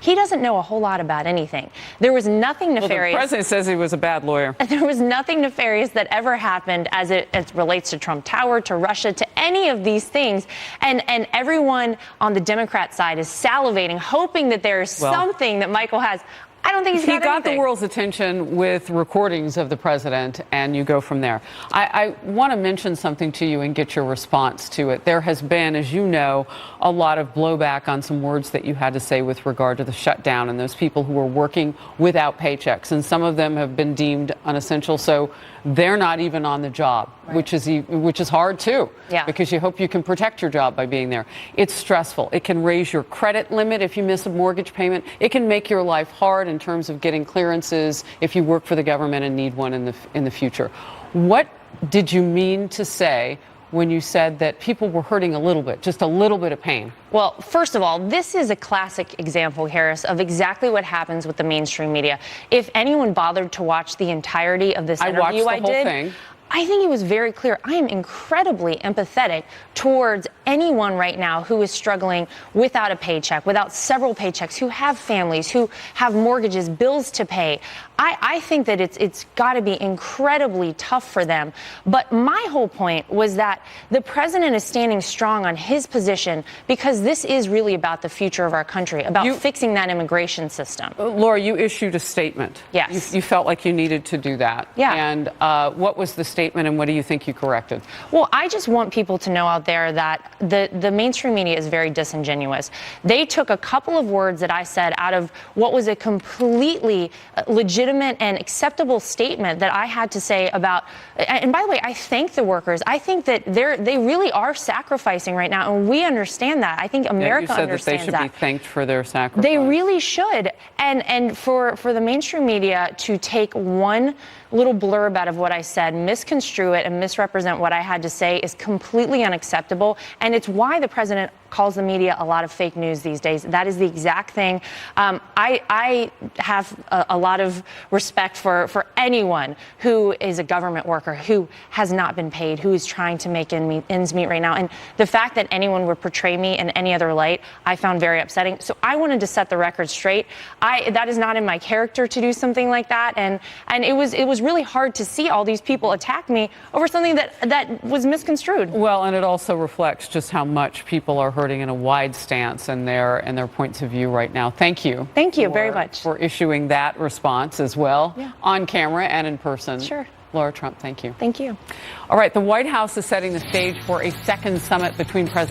he doesn't know a whole lot about anything. There was nothing nefarious. Well, the president says he was a bad lawyer. There was nothing nefarious that ever happened as it relates to Trump Tower, to Russia, to any of these things. And everyone on the Democrat side is salivating, hoping that there's something that Michael has. I don't think he's got anything. He got the world's attention with recordings of the president, and you go from there. I want to mention something to you and get your response to it. There has been, as you know, a lot of blowback on some words that you had to say with regard to the shutdown and those people who are working without paychecks. And some of them have been deemed unessential, so they're not even on the job, right. which is hard, too, because you hope you can protect your job by being there. It's stressful. It can raise your credit limit if you miss a mortgage payment. It can make your life hard in terms of getting clearances if you work for the government and need one in the future. What did you mean to say when you said that people were hurting a little bit, just a little bit of pain? Well, first of all, this is a classic example, Harris, of exactly what happens with the mainstream media. If anyone bothered to watch the entirety of this interview I watched the whole thing. I think it was very clear. I am incredibly empathetic towards anyone right now who is struggling without a paycheck, without several paychecks, who have families, who have mortgages, bills to pay. I think that it's got to be incredibly tough for them. But my whole point was that the president is standing strong on his position because this is really about the future of our country, about fixing that immigration system. Laura, you issued a statement. Yes. You felt like you needed to do that. Yeah. And what was the statement and what do you think you corrected? Well, I just want people to know out there that the mainstream media is very disingenuous. They took a couple of words that I said out of what was a completely legitimate and acceptable statement that I had to say about, and by the way, I thank the workers. I think that they really are sacrificing right now, and we understand that. I think America understands that. You said that they should be thanked for their sacrifice. They really should. And for the mainstream media to take one little blurb out of what I said, misconstrue it, and misrepresent what I had to say is completely unacceptable. And it's why the president calls the media a lot of fake news these days. That is the exact thing. I have a lot of respect for anyone who is a government worker, who has not been paid, who is trying to make ends meet right now. And the fact that anyone would portray me in any other light, I found very upsetting. So I wanted to set the record straight. That is not in my character to do something like that. And it was really hard to see all these people attack me over something that was misconstrued. Well, and it also reflects just how much people are hurting in a wide stance and their points of view right now. Thank you. Thank you very much for issuing that response as well, on camera and in person. Sure. Lara Trump, thank you. Thank you. All right, the White House is setting the stage for a second summit between President